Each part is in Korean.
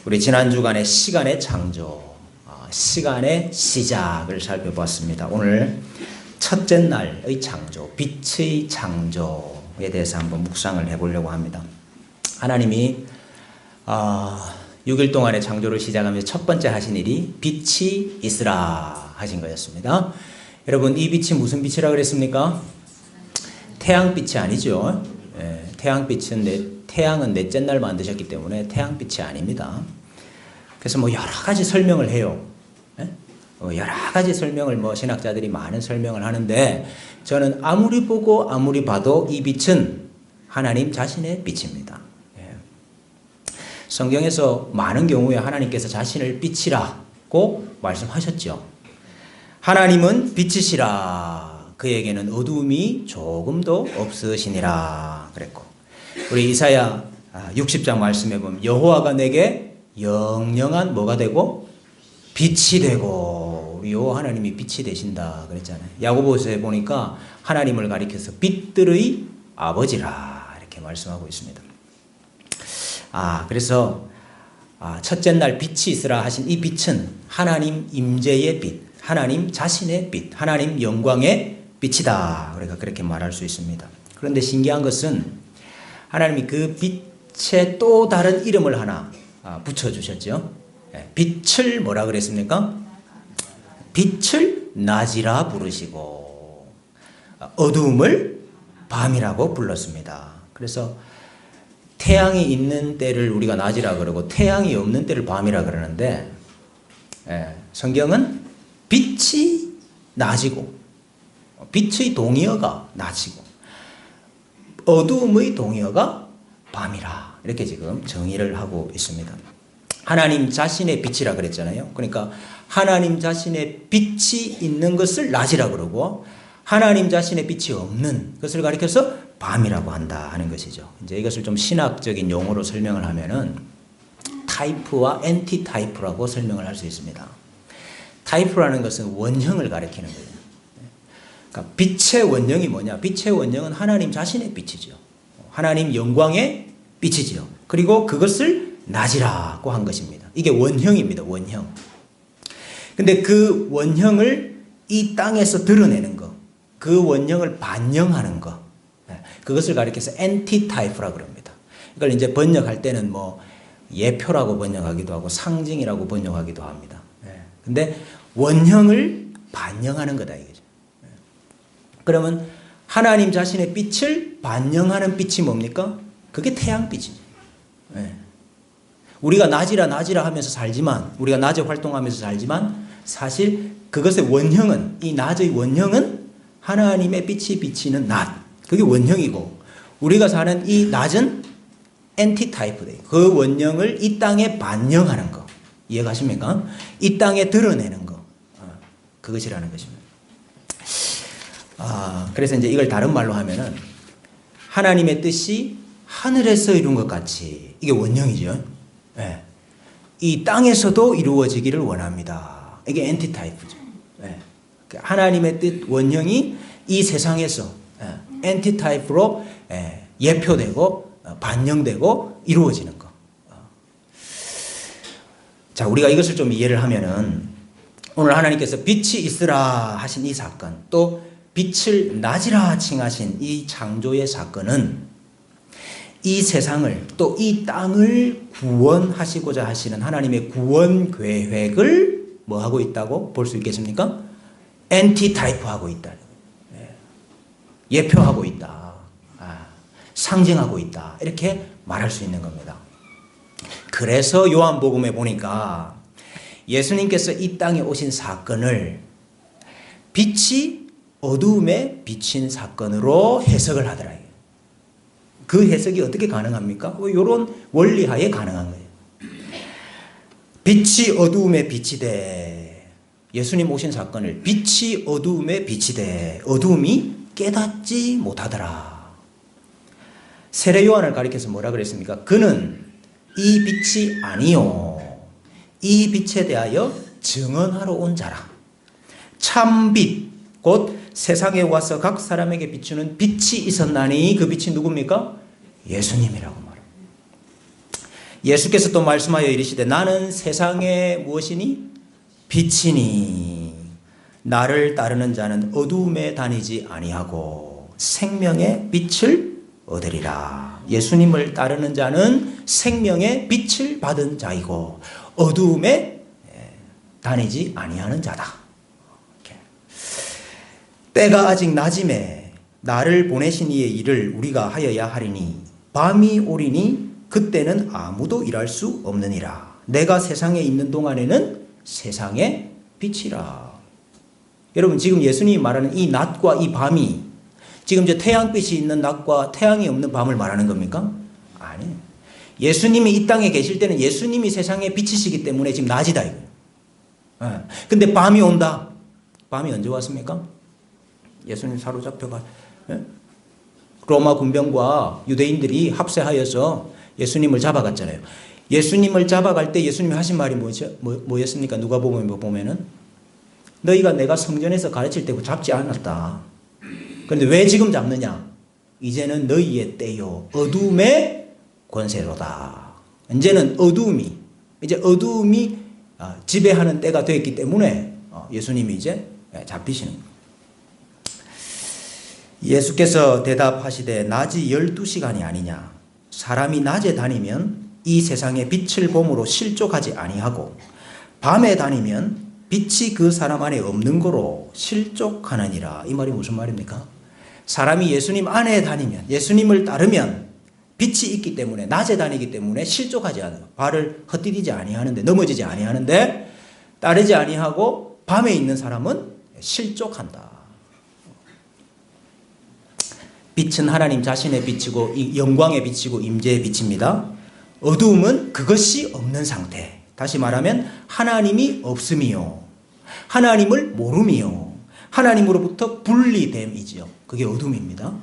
우리 지난 주간에 시간의 창조, 시간의 시작을 살펴보았습니다. 오늘 첫째 날의 창조, 빛의 창조에 대해서 한번 묵상을 해보려고 합니다. 하나님이 6일 동안의 창조를 시작하면서 첫 번째 하신 일이 빛이 있으라 하신 거였습니다. 여러분, 이 빛이 무슨 빛이라고 그랬습니까? 태양빛이 아니죠. 태양은 넷째 날 만드셨기 때문에 태양빛이 아닙니다. 그래서 여러 가지 설명을 해요. 여러 가지 설명을 신학자들이 많은 설명을 하는데, 저는 아무리 보고 아무리 봐도 이 빛은 하나님 자신의 빛입니다. 성경에서 많은 경우에 하나님께서 자신을 빛이라고 말씀하셨죠. 하나님은 빛이시라, 그에게는 어두움이 조금도 없으시니라 그랬고, 우리 이사야 60장 말씀해 보면 여호와가 내게 영영한 뭐가 되고 빛이 되고, 우리 여호와 하나님이 빛이 되신다 그랬잖아요. 야고보서에 보니까 하나님을 가리켜서 빛들의 아버지라 이렇게 말씀하고 있습니다. 그래서 첫째 날 빛이 있으라 하신 이 빛은 하나님 임재의 빛, 하나님 자신의 빛, 하나님 영광의 빛이다. 우리가 그렇게 말할 수 있습니다. 그런데 신기한 것은 하나님이 그 빛에 또 다른 이름을 하나 붙여주셨죠. 빛을 뭐라 그랬습니까? 빛을 낮이라 부르시고 어두움을 밤이라고 불렀습니다. 그래서 태양이 있는 때를 우리가 낮이라 그러고 태양이 없는 때를 밤이라 그러는데, 성경은 빛이 낮이고 빛의 동의어가 낮이고 어두움의 동의어가 밤이라 이렇게 지금 정의를 하고 있습니다. 하나님 자신의 빛이라 그랬잖아요. 그러니까 하나님 자신의 빛이 있는 것을 낮이라 그러고 하나님 자신의 빛이 없는 것을 가리켜서 밤이라고 한다 하는 것이죠. 이제 이것을 좀 신학적인 용어로 설명을 하면은 타이프와 엔티 타이프라고 설명을 할 수 있습니다. 타이프라는 것은 원형을 가리키는 거예요. 그러니까 빛의 원형이 뭐냐? 빛의 원형은 하나님 자신의 빛이죠. 하나님 영광의 빛이죠. 그리고 그것을 낮이라고 한 것입니다. 이게 원형입니다. 원형. 근데 그 원형을 이 땅에서 드러내는 것, 그 원형을 반영하는 것, 그것을 가리켜서 엔티타이프라고 그럽니다. 이걸 이제 번역할 때는 예표라고 번역하기도 하고 상징이라고 번역하기도 합니다. 근데 원형을 반영하는 거다 이거죠. 그러면 하나님 자신의 빛을 반영하는 빛이 뭡니까? 그게 태양빛이죠. 우리가 낮이라 하면서 살지만, 우리가 낮에 활동하면서 살지만, 사실 그것의 원형은, 이 낮의 원형은 하나님의 빛이 비치는 낮, 그게 원형이고, 우리가 사는 이 낮은 엔티타이프예요. 그 원형을 이 땅에 반영하는 거. 이해가십니까? 이 땅에 드러내는 거. 그것이라는 것입니다. 그래서 이제 이걸 다른 말로 하면은 하나님의 뜻이 하늘에서 이룬 것 같이, 이게 원형이죠. 이 땅에서도 이루어지기를 원합니다. 이게 엔티타이프죠. 하나님의 뜻 원형이 이 세상에서 엔티타이프로 예표되고 반영되고 이루어지는 것. 자, 우리가 이것을 좀 이해를 하면은 오늘 하나님께서 빛이 있으라 하신 이 사건, 또 빛을 낮이라 칭하신 이 창조의 사건은 이 세상을 또 이 땅을 구원하시고자 하시는 하나님의 구원 계획을 하고 있다고 볼 수 있겠습니까? 엔티타이프하고 있다. 예표하고 있다. 상징하고 있다. 이렇게 말할 수 있는 겁니다. 그래서 요한복음에 보니까 예수님께서 이 땅에 오신 사건을 빛이 어두움에 비친 사건으로 해석을 하더라. 그 해석이 어떻게 가능합니까? 이런 원리하에 가능한 거예요. 빛이 어두움에 빛이 돼. 예수님 오신 사건을 빛이 어두움에 빛이 돼. 어두움이 깨닫지 못하더라. 세례 요한을 가리켜서 뭐라 그랬습니까? 그는 이 빛이 아니요, 이 빛에 대하여 증언하러 온 자라. 참빛 곧 세상에 와서 각 사람에게 비추는 빛이 있었나니 그 빛이 누굽니까? 예수님이라고 말합니다. 예수께서 또 말씀하여 이르시되 나는 세상의 무엇이니? 빛이니 나를 따르는 자는 어두움에 다니지 아니하고 생명의 빛을 얻으리라. 예수님을 따르는 자는 생명의 빛을 받은 자이고 어두움에 다니지 아니하는 자다. 때가 아직 낮음에 나를 보내신 이의 일을 우리가 하여야 하리니 밤이 오리니 그때는 아무도 일할 수 없느니라. 내가 세상에 있는 동안에는 세상의 빛이라. 여러분 지금 예수님이 말하는 이 낮과 이 밤이 지금 저 태양빛이 있는 낮과 태양이 없는 밤을 말하는 겁니까? 아니에요. 예수님이 이 땅에 계실 때는 예수님이 세상의 빛이시기 때문에 지금 낮이다 이거예요. 근데 밤이 온다. 밤이 언제 왔습니까? 예수님 사로잡혀가 로마 군병과 유대인들이 합세하여서 예수님을 잡아갔잖아요. 예수님을 잡아갈 때 예수님이 하신 말이 뭐였습니까? 누가복음에 보면은 너희가 내가 성전에서 가르칠 때 잡지 않았다. 그런데 왜 지금 잡느냐? 이제는 너희의 때요 어두움의 권세로다. 이제는 어두움이 지배하는 때가 되었기 때문에 예수님이 이제 잡히시는 거예요. 예수께서 대답하시되 낮이 12시간이 아니냐. 사람이 낮에 다니면 이 세상의 빛을 봄으로 실족하지 아니하고 밤에 다니면 빛이 그 사람 안에 없는 거로 실족하느니라. 이 말이 무슨 말입니까? 사람이 예수님 안에 다니면 예수님을 따르면 빛이 있기 때문에 낮에 다니기 때문에 실족하지 않아요. 발을 헛디디지 아니하는데 넘어지지 아니하는데 따르지 아니하고 밤에 있는 사람은 실족한다. 빛은 하나님 자신의 빛이고 영광의 빛이고 임재의 빛입니다. 어두움은 그것이 없는 상태. 다시 말하면 하나님이 없음이요 하나님을 모름이요 하나님으로부터 분리됨이지요. 그게 어둠입니다.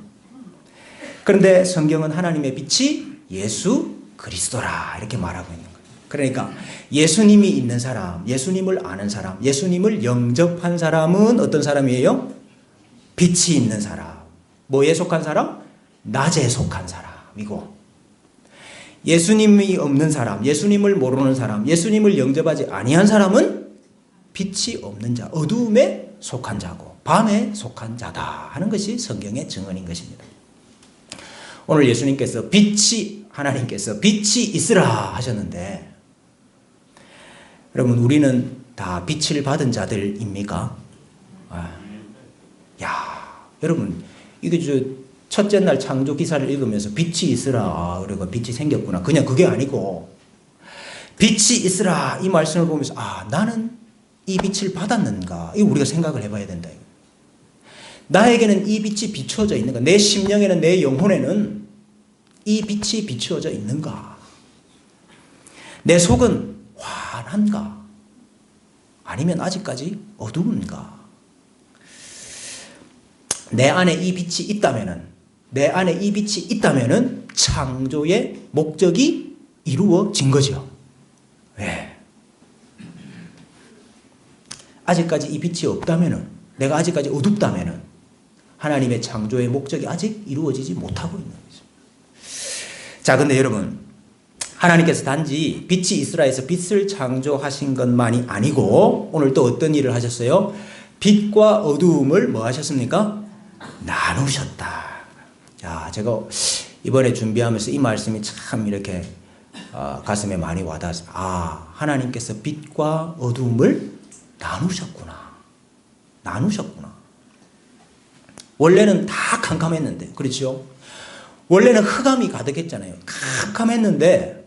그런데 성경은 하나님의 빛이 예수 그리스도라 이렇게 말하고 있는 거예요. 그러니까 예수님이 있는 사람, 예수님을 아는 사람, 예수님을 영접한 사람은 어떤 사람이에요? 빛이 있는 사람. 뭐에 속한 사람? 낮에 속한 사람이고 예수님이 없는 사람, 예수님을 모르는 사람, 예수님을 영접하지 아니한 사람은 빛이 없는 자, 어두움에 속한 자고 밤에 속한 자다 하는 것이 성경의 증언인 것입니다. 오늘 예수님께서 하나님께서 빛이 있으라 하셨는데 여러분 우리는 다 빛을 받은 자들입니까? 여러분 이게 첫째 날 창조 기사를 읽으면서 빛이 있으라 그리고 빛이 생겼구나 그냥 그게 아니고 빛이 있으라 이 말씀을 보면서 나는 이 빛을 받았는가 이거 우리가 생각을 해봐야 된다. 나에게는 이 빛이 비추어져 있는가? 내 심령에는 내 영혼에는 이 빛이 비추어져 있는가? 내 속은 환한가? 아니면 아직까지 어두운가? 내 안에 이 빛이 있다면은 창조의 목적이 이루어진 거죠. 왜? 아직까지 이 빛이 없다면은 내가 아직까지 어둡다면은 하나님의 창조의 목적이 아직 이루어지지 못하고 있는 거죠. 자, 근데 여러분 하나님께서 단지 빛이 있으라 해서 빛을 창조하신 것만이 아니고 오늘 또 어떤 일을 하셨어요? 빛과 어두움을 뭐 하셨습니까? 나누셨다. 자, 제가 이번에 준비하면서 이 말씀이 참 이렇게 가슴에 많이 와닿았습니다. 하나님께서 빛과 어두움을 나누셨구나. 원래는 다 캄캄했는데, 그렇죠? 원래는 흑암이 가득했잖아요. 캄캄했는데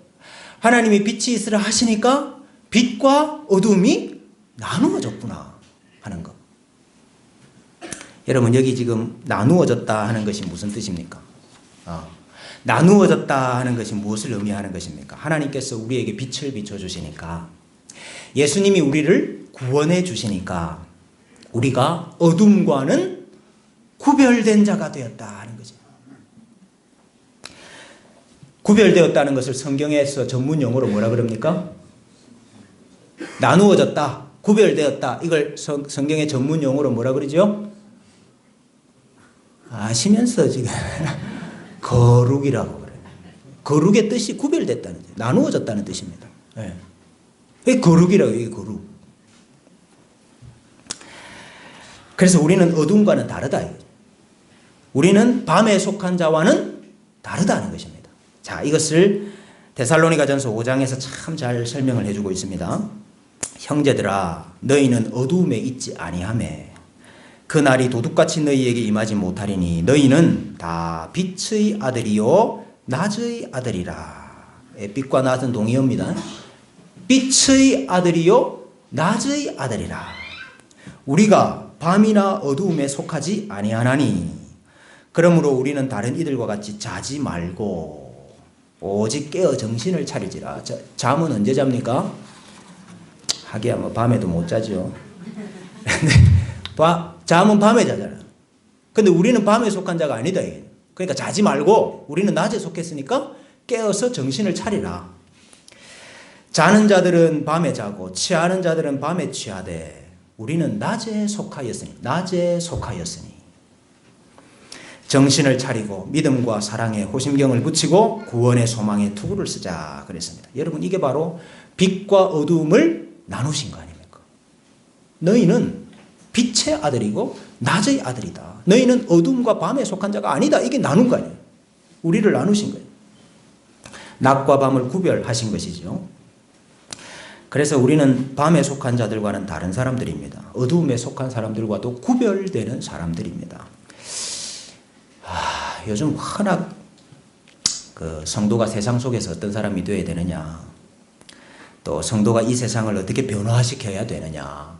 하나님이 빛이 있으라 하시니까 빛과 어두움이 나누어졌구나 하는 것. 여러분 여기 지금 나누어졌다 하는 것이 무슨 뜻입니까? 나누어졌다 하는 것이 무엇을 의미하는 것입니까? 하나님께서 우리에게 빛을 비춰주시니까 예수님이 우리를 구원해 주시니까 우리가 어둠과는 구별된 자가 되었다 하는 거죠. 구별되었다는 것을 성경에서 전문 용어로 뭐라 그럽니까? 나누어졌다, 구별되었다. 이걸 성경의 전문 용어로 뭐라 그러죠? 아시면서 지금 거룩이라고 그래요. 거룩의 뜻이 구별됐다는 뜻, 나누어졌다는 뜻입니다. 예. 이게 거룩이라고, 이게 거룩. 그래서 우리는 어둠과는 다르다. 우리는 밤에 속한 자와는 다르다는 것입니다. 자, 이것을 데살로니가전서 5장에서 참 잘 설명을 해주고 있습니다. 형제들아, 너희는 어두움에 있지 아니하매 그 날이 도둑같이 너희에게 임하지 못하리니 너희는 다 빛의 아들이요 낮의 아들이라. 빛과 낮은 동의어입니다. 빛의 아들이요 낮의 아들이라. 우리가 밤이나 어두움에 속하지 아니하나니 그러므로 우리는 다른 이들과 같이 자지 말고 오직 깨어 정신을 차리지라. 잠은 언제 잡니까? 하기야 뭐 밤에도 못 자죠. 잠은 밤에 자잖아. 근데 우리는 밤에 속한 자가 아니다. 그러니까 자지 말고 우리는 낮에 속했으니까 깨어서 정신을 차리라. 자는 자들은 밤에 자고 취하는 자들은 밤에 취하되 우리는 낮에 속하였으니 정신을 차리고 믿음과 사랑에 호심경을 붙이고 구원의 소망에 투구를 쓰자 그랬습니다. 여러분, 이게 바로 빛과 어두움을 나누신 거 아닙니까? 너희는 빛의 아들이고 낮의 아들이다. 너희는 어둠과 밤에 속한 자가 아니다. 이게 나눈 거 아니에요. 우리를 나누신 거예요. 낮과 밤을 구별하신 것이죠. 그래서 우리는 밤에 속한 자들과는 다른 사람들입니다. 어두움에 속한 사람들과도 구별되는 사람들입니다. 요즘 워낙 성도가 세상 속에서 어떤 사람이 되어야 되느냐, 또 성도가 이 세상을 어떻게 변화시켜야 되느냐,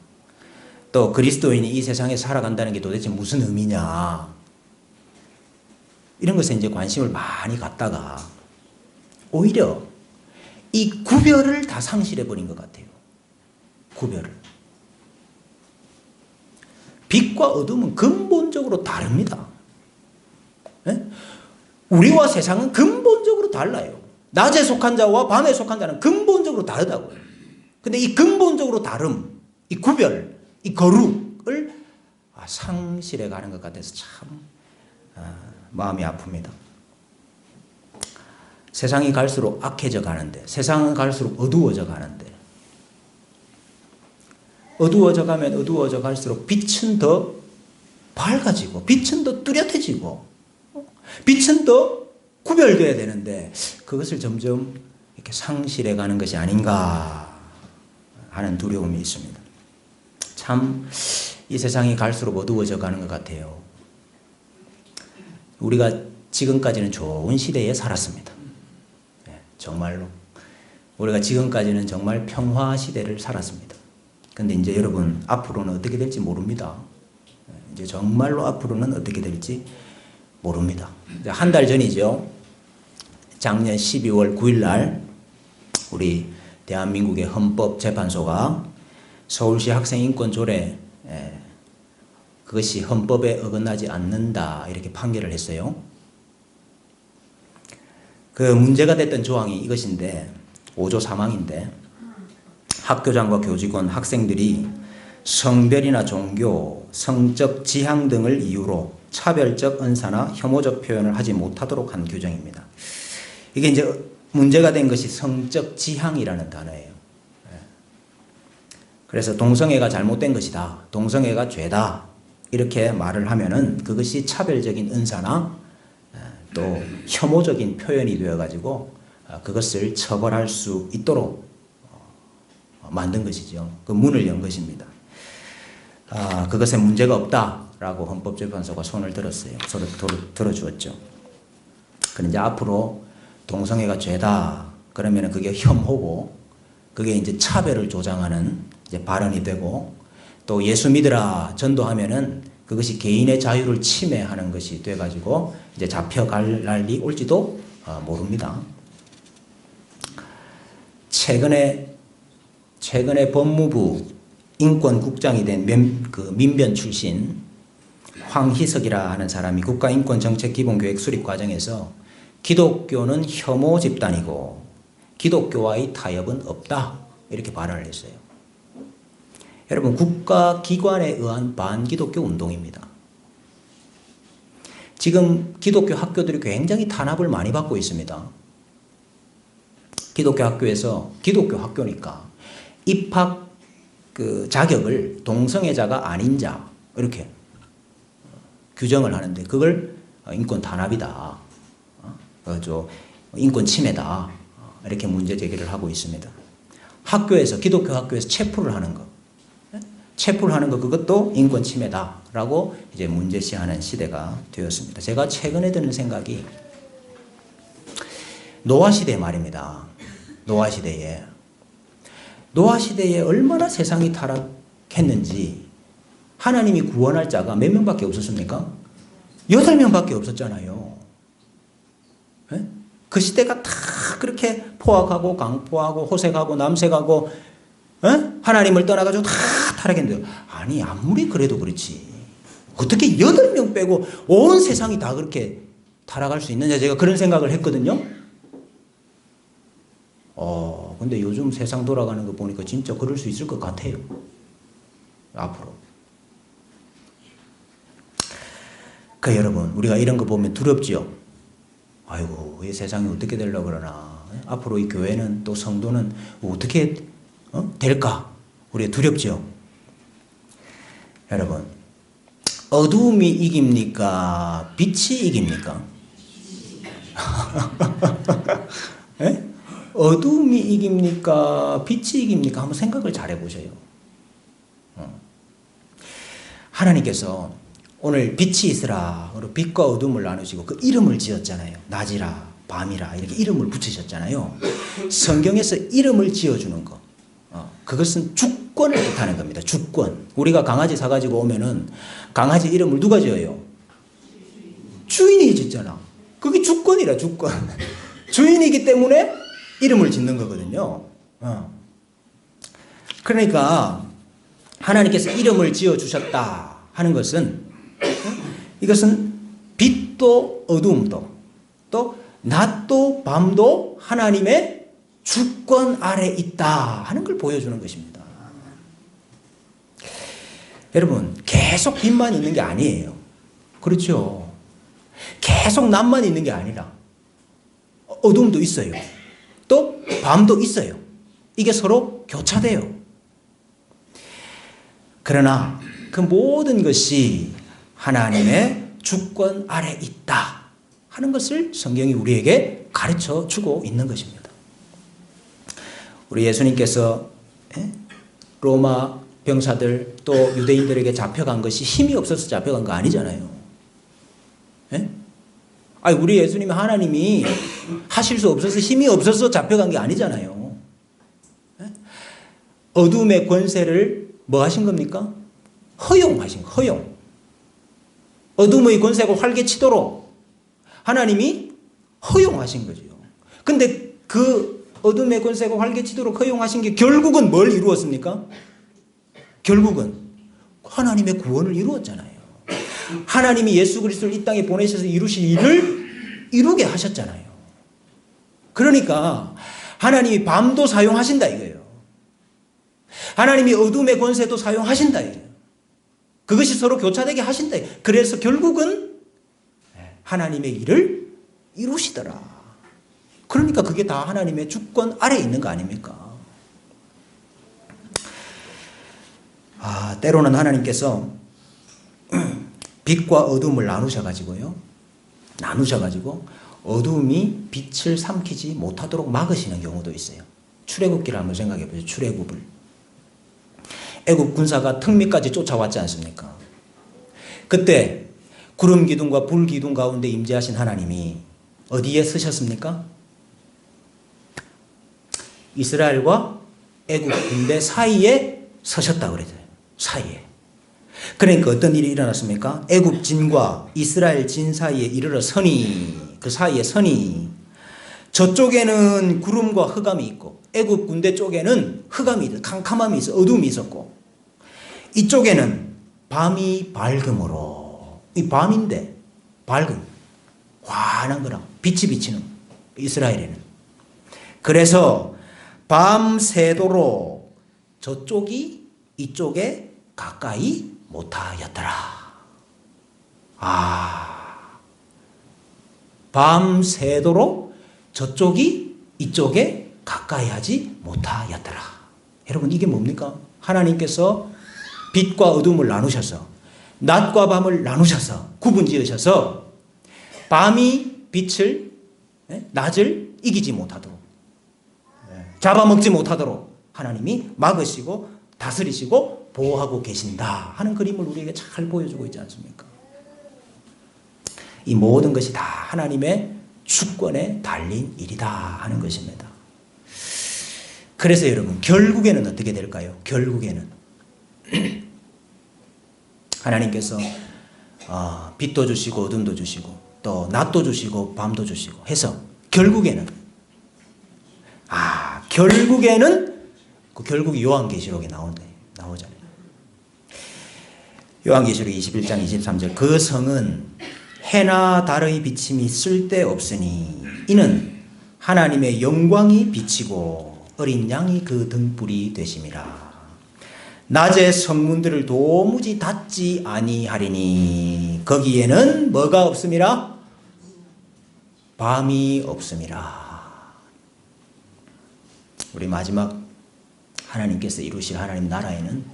또 그리스도인이 이 세상에 살아간다는 게 도대체 무슨 의미냐, 이런 것에 이제 관심을 많이 갖다가 오히려 이 구별을 다 상실해버린 것 같아요. 구별을. 빛과 어둠은 근본적으로 다릅니다. 네? 우리와 세상은 근본적으로 달라요. 낮에 속한 자와 밤에 속한 자는 근본적으로 다르다고요. 근데 이 근본적으로 다름, 이 구별, 이 거룩을 상실해 가는 것 같아서 참 마음이 아픕니다. 세상이 갈수록 악해져 가는데, 세상은 갈수록 어두워져 가는데, 어두워져 가면 어두워져 갈수록 빛은 더 밝아지고, 빛은 더 뚜렷해지고, 빛은 더 구별돼야 되는데, 그것을 점점 이렇게 상실해 가는 것이 아닌가 하는 두려움이 있습니다. 참, 이 세상이 갈수록 어두워져 가는 것 같아요. 우리가 지금까지는 좋은 시대에 살았습니다. 정말로 우리가 지금까지는 정말 평화 시대를 살았습니다. 근데 이제 여러분, 앞으로는 어떻게 될지 모릅니다. 이제 정말로 앞으로는 어떻게 될지 모릅니다. 한 달 전이죠. 작년 12월 9일 날 우리 대한민국의 헌법재판소가 서울시 학생인권 조례, 그것이 헌법에 어긋나지 않는다 이렇게 판결을 했어요. 그 문제가 됐던 조항이 이것인데, 5조 3항인데, 학교장과 교직원, 학생들이 성별이나 종교, 성적 지향 등을 이유로 차별적 언사나 혐오적 표현을 하지 못하도록 한 규정입니다. 이게 이제 문제가 된 것이 성적 지향이라는 단어예요. 그래서 동성애가 잘못된 것이다, 동성애가 죄다, 이렇게 말을 하면은 그것이 차별적인 언사나 또 혐오적인 표현이 되어가지고 그것을 처벌할 수 있도록 만든 것이죠. 그 문을 연 것입니다. 그것에 문제가 없다라고 헌법재판소가 손을 들었어요. 들어주었죠. 그런데 앞으로 동성애가 죄다 그러면 그게 혐오고, 그게 이제 차별을 조장하는 이제 발언이 되고, 또 예수 믿으라 전도하면은 그것이 개인의 자유를 침해하는 것이 돼가지고 이제 잡혀갈 날이 올지도 모릅니다. 최근에 법무부 인권국장이 된 민변 출신 황희석이라 하는 사람이 국가인권정책기본교육 수립 과정에서 기독교는 혐오 집단이고 기독교와의 타협은 없다 이렇게 발언을 했어요. 여러분, 국가기관에 의한 반기독교 운동입니다. 지금 기독교 학교들이 굉장히 탄압을 많이 받고 있습니다. 기독교 학교에서 기독교 학교니까 입학 그 자격을 동성애자가 아닌 자 이렇게 규정을 하는데 그걸 인권 탄압이다. 인권 침해다. 이렇게 문제 제기를 하고 있습니다. 학교에서 기독교 학교에서 체포를 하는 거. 체포를 하는 거 그것도 인권 침해다라고 이제 문제시하는 시대가 되었습니다. 제가 최근에 드는 생각이 노아 시대 말입니다. 노아 시대에 얼마나 세상이 타락했는지 하나님이 구원할 자가 몇 명밖에 없었습니까? 8명밖에 없었잖아요. 네? 그 시대가 다 그렇게 포악하고 강포하고 호색하고 남색하고 하나님을 떠나가지고 다 타락했는데 아니 아무리 그래도 그렇지 어떻게 8명 빼고 온 세상이 다 그렇게 타락할 수 있느냐 제가 그런 생각을 했거든요. 근데 요즘 세상 돌아가는 거 보니까 진짜 그럴 수 있을 것 같아요. 앞으로. 여러분 우리가 이런 거 보면 두렵지요. 아이고 이 세상이 어떻게 되려고 그러나 앞으로 이 교회는 또 성도는 어떻게 될까 우리가 두렵지요. 여러분 어두움이 이깁니까? 빛이 이깁니까? 네? 어두움이 이깁니까? 빛이 이깁니까? 한번 생각을 잘 해보셔요. 하나님께서 오늘 빛이 있으라 빛과 어둠을 나누시고 그 이름을 지었잖아요. 낮이라 밤이라 이렇게 이름을 붙이셨잖아요. 성경에서 이름을 지어주는 거 그것은 주권을 뜻하는 겁니다. 주권. 우리가 강아지 사가지고 오면은 강아지 이름을 누가 지어요? 주인이 짓잖아. 그게 주권이라 주권. 주인이기 때문에 이름을 짓는 거거든요. 그러니까 하나님께서 이름을 지어주셨다 하는 것은 이것은 빛도 어둠도 또 낮도 밤도 하나님의 주권 아래 있다 하는 걸 보여주는 것입니다. 여러분 계속 빛만 있는 게 아니에요. 그렇죠. 계속 낮만 있는 게 아니라 어둠도 있어요. 또 밤도 있어요. 이게 서로 교차돼요. 그러나 그 모든 것이 하나님의 주권 아래 있다 하는 것을 성경이 우리에게 가르쳐 주고 있는 것입니다. 우리 예수님께서 로마 병사들 또 유대인들에게 잡혀간 것이 힘이 없어서 잡혀간 거 아니잖아요. 아니 우리 예수님 하나님이 하실 수 없어서 힘이 없어서 잡혀간 게 아니잖아요. 어둠의 권세를 뭐 하신 겁니까? 허용하신 거, 허용. 어둠의 권세가 활개치도록 하나님이 허용하신 거죠. 근데 그 어둠의 권세가 활개치도록 허용하신 게 결국은 뭘 이루었습니까? 결국은 하나님의 구원을 이루었잖아요. 하나님이 예수 그리스도를 이 땅에 보내셔서 이루실 일을 이루게 하셨잖아요. 그러니까 하나님이 밤도 사용하신다 이거예요. 하나님이 어둠의 권세도 사용하신다 이거예요. 그것이 서로 교차되게 하신다. 그래서 결국은 하나님의 일을 이루시더라. 그러니까 그게 다 하나님의 주권 아래에 있는 거 아닙니까? 때로는 하나님께서 빛과 어둠을 나누셔가지고 어둠이 빛을 삼키지 못하도록 막으시는 경우도 있어요. 출애굽기를 한번 생각해 보세요. 출애굽을. 애굽 군사가 턱밑까지 쫓아왔지 않습니까? 그때 구름 기둥과 불 기둥 가운데 임재하신 하나님이 어디에 서셨습니까? 이스라엘과 애굽 군대 사이에 서셨다고 그랬어요. 사이에. 그러니까 어떤 일이 일어났습니까? 애굽 진과 이스라엘 진 사이에 이르러 서니 그 사이에 서니 저쪽에는 구름과 흑암이 있고 애굽 군대 쪽에는 흑암이 캄캄함이 있어 어둠이 있었고 이쪽에는 밤이 밝음으로 이 밤인데 밝음 환한 거라 빛이 비치는 이스라엘에는 그래서 밤새도록 저쪽이 이쪽에 가까이 못하였더라. 밤새도록 저쪽이 이쪽에 가까이 하지 못하였더라. 여러분, 이게 뭡니까? 하나님께서 빛과 어둠을 나누셔서, 낮과 밤을 나누셔서, 구분 지으셔서 밤이 빛을, 낮을 이기지 못하도록, 잡아먹지 못하도록 하나님이 막으시고 다스리시고 보호하고 계신다 하는 그림을 우리에게 잘 보여주고 있지 않습니까? 이 모든 것이 다 하나님의 주권에 달린 일이다 하는 것입니다. 그래서 여러분, 결국에는 어떻게 될까요? 결국에는 하나님께서 빛도 주시고 어둠도 주시고 또 낮도 주시고 밤도 주시고 해서 결국에는 결국 요한계시록에 나오잖아요. 요한계시록 21장 23절 그 성은 해나 달의 비침이 쓸데없으니 이는 하나님의 영광이 비치고 어린 양이 그 등불이 되심이라. 낮에 성문들을 도무지 닫지 아니하리니 거기에는 뭐가 없음이라? 밤이 없음이라. 우리 마지막 하나님께서 이루실 하나님 나라에는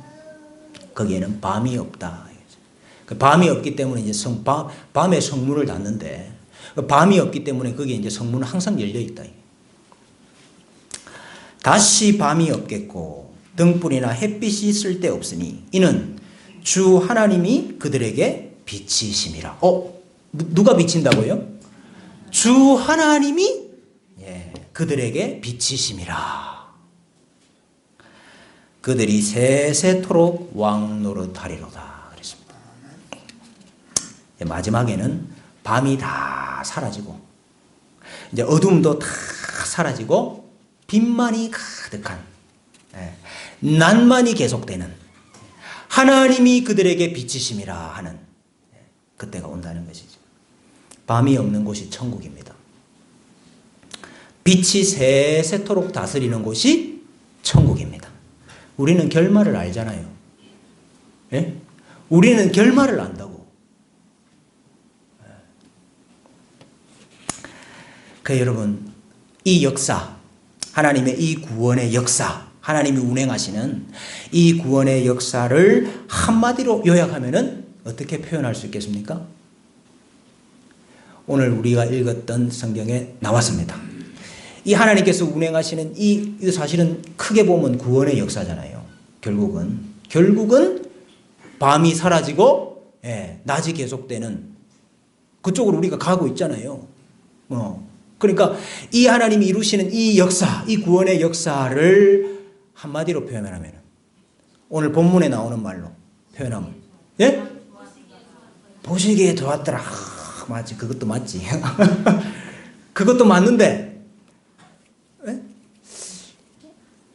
거기에는 밤이 없다. 밤이 없기 때문에 이제 밤에 성문을 닫는데 밤이 없기 때문에 거기에 이제 성문은 항상 열려 있다. 다시 밤이 없겠고 등불이나 햇빛이 쓸데없으니 이는 주 하나님이 그들에게 빛이심이라. 누가 비친다고요? 주 하나님이 그들에게 빛이심이라. 그들이 세세토록 왕 노릇하리로다 그랬습니다. 마지막에는 밤이 다 사라지고 이제 어둠도 다 사라지고 빛만이 가득한 낮만이 계속되는 하나님이 그들에게 빛이심이라 하는 그때가 온다는 것이죠. 밤이 없는 곳이 천국입니다. 빛이 세세토록 다스리는 곳이 천국입니다. 우리는 결말을 알잖아요. 예? 우리는 결말을 안다고. 여러분, 이 역사, 하나님의 이 구원의 역사, 하나님이 운행하시는 이 구원의 역사를 한마디로 요약하면은 어떻게 표현할 수 있겠습니까? 오늘 우리가 읽었던 성경에 나왔습니다. 이 하나님께서 운행하시는 이 사실은 크게 보면 구원의 역사잖아요. 결국은 밤이 사라지고 낮이 계속되는 그쪽으로 우리가 가고 있잖아요. 그러니까 이 하나님이 이루시는 이 역사, 이 구원의 역사를 한마디로 표현하면 오늘 본문에 나오는 말로 표현하면 보시기에 좋았더라. 맞지, 그것도 맞지. 그것도 맞는데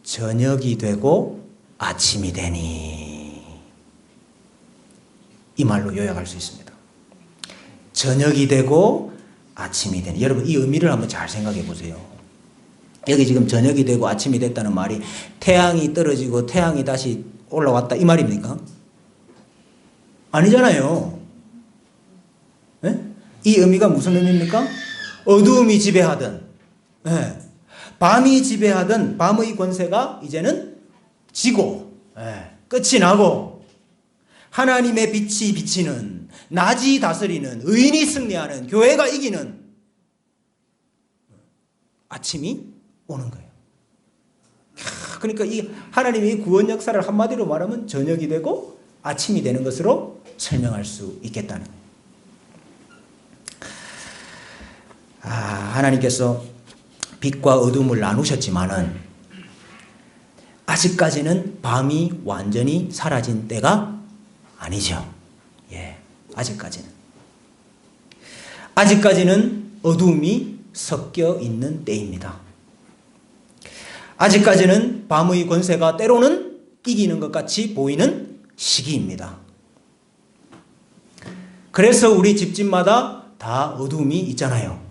저녁이 되고 아침이 되니 이 말로 요약할 수 있습니다. 저녁이 되고 아침이 되니. 여러분, 이 의미를 한번 잘 생각해 보세요. 여기 지금 저녁이 되고 아침이 됐다는 말이 태양이 떨어지고 태양이 다시 올라왔다 이 말입니까? 아니잖아요. 이 의미가 무슨 의미입니까? 어두움이 지배하든 밤이 지배하든 밤의 권세가 이제는 지고 끝이 나고 하나님의 빛이 비치는, 낮이 다스리는, 의인이 승리하는, 교회가 이기는 아침이 오는 거예요. 그러니까 이 하나님의 구원 역사를 한마디로 말하면 저녁이 되고 아침이 되는 것으로 설명할 수 있겠다는 거예요. 하나님께서 빛과 어둠을 나누셨지만은 아직까지는 밤이 완전히 사라진 때가 아니죠. 아직까지는 어둠이 섞여 있는 때입니다. 아직까지는 밤의 권세가 때로는 이기는 것 같이 보이는 시기입니다. 그래서 우리 집집마다 다 어둠이 있잖아요.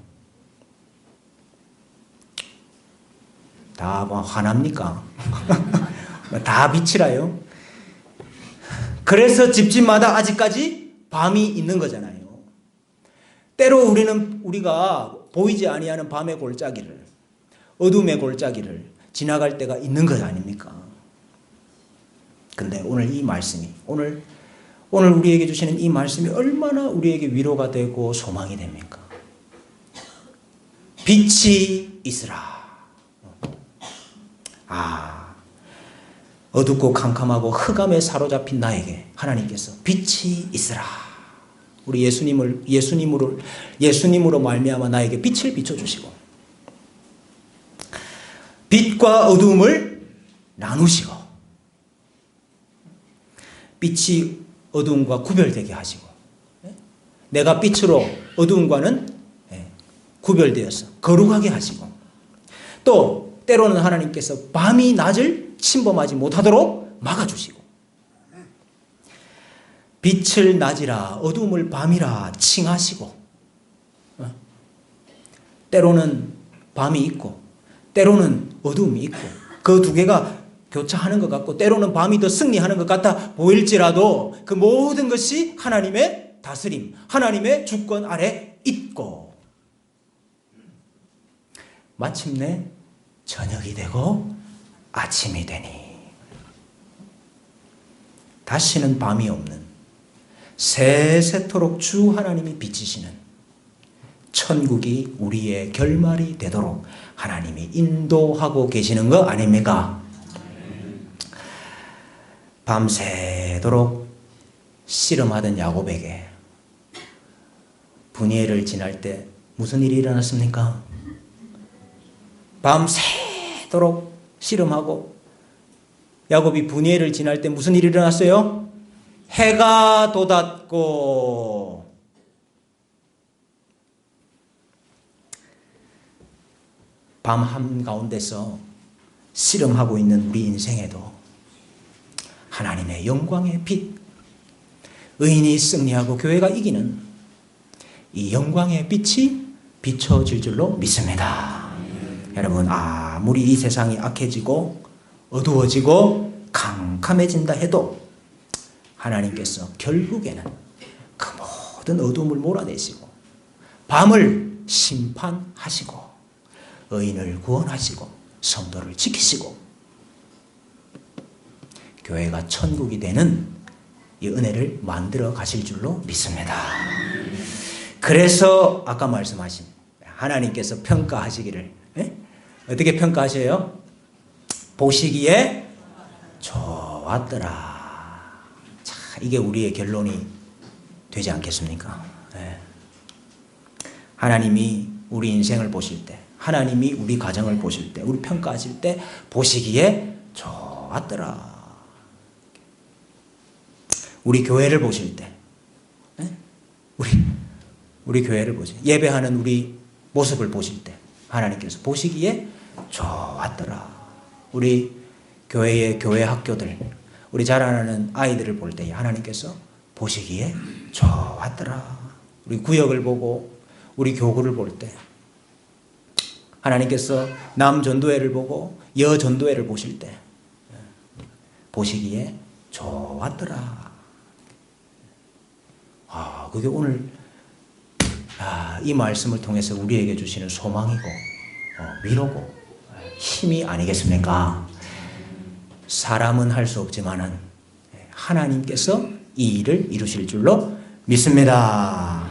다 화납니까? 다 빛이라요. 그래서 집집마다 아직까지 밤이 있는 거잖아요. 때로 우리가 보이지 아니하는 밤의 골짜기를 어둠의 골짜기를 지나갈 때가 있는 것 아닙니까? 근데 오늘 이 말씀이 오늘 우리에게 주시는 이 말씀이 얼마나 우리에게 위로가 되고 소망이 됩니까? 빛이 있으라. 어둡고 캄캄하고 흑암에 사로잡힌 나에게 하나님께서 빛이 있으라. 우리 예수님으로 말미암아 나에게 빛을 비춰주시고 빛과 어두움을 나누시고 빛이 어두움과 구별되게 하시고 내가 빛으로 어두움과는 구별되어서 거룩하게 하시고 또 때로는 하나님께서 밤이 낮을 침범하지 못하도록 막아주시고 빛을 낮이라 어두움을 밤이라 칭하시고 때로는 밤이 있고 때로는 어두움이 있고 그 두 개가 교차하는 것 같고 때로는 밤이 더 승리하는 것 같아 보일지라도 그 모든 것이 하나님의 다스림, 하나님의 주권 아래 있고 마침내 저녁이 되고 아침이 되니 다시는 밤이 없는 세세토록 주 하나님이 비치시는 천국이 우리의 결말이 되도록 하나님이 인도하고 계시는 거 아닙니까? 밤새도록 씨름하던 야곱에게 분이엘을 지날 때 무슨 일이 일어났습니까? 밤새도록 씨름하고 야곱이 분이엘을 지날 때 무슨 일이 일어났어요? 해가 돋았고 밤 한가운데서 씨름하고 있는 우리 인생에도 하나님의 영광의 빛, 의인이 승리하고 교회가 이기는 이 영광의 빛이 비춰질 줄로 믿습니다. 여러분, 아무리 이 세상이 악해지고 어두워지고 캄캄해진다 해도 하나님께서 결국에는 그 모든 어둠을 몰아내시고 밤을 심판하시고 의인을 구원하시고 성도를 지키시고 교회가 천국이 되는 이 은혜를 만들어 가실 줄로 믿습니다. 그래서 아까 말씀하신 하나님께서 평가하시기를 어떻게 평가하셔요? 보시기에 좋았더라. 자, 이게 우리의 결론이 되지 않겠습니까? 하나님이 우리 인생을 보실 때, 하나님이 우리 가정을 보실 때, 우리 평가하실 때 보시기에 좋았더라. 우리 교회를 보실 때, 우리 교회를 보실 때, 예배하는 우리 모습을 보실 때 하나님께서 보시기에 좋았더라. 우리 교회의 교회 학교들, 우리 자라나는 아이들을 볼 때 하나님께서 보시기에 좋았더라. 우리 구역을 보고 우리 교구를 볼 때 하나님께서 남전도회를 보고 여전도회를 보실 때 보시기에 좋았더라. 그게 오늘 이 말씀을 통해서 우리에게 주시는 소망이고 위로고 힘이 아니겠습니까? 사람은 할 수 없지만은 하나님께서 이 일을 이루실 줄로 믿습니다.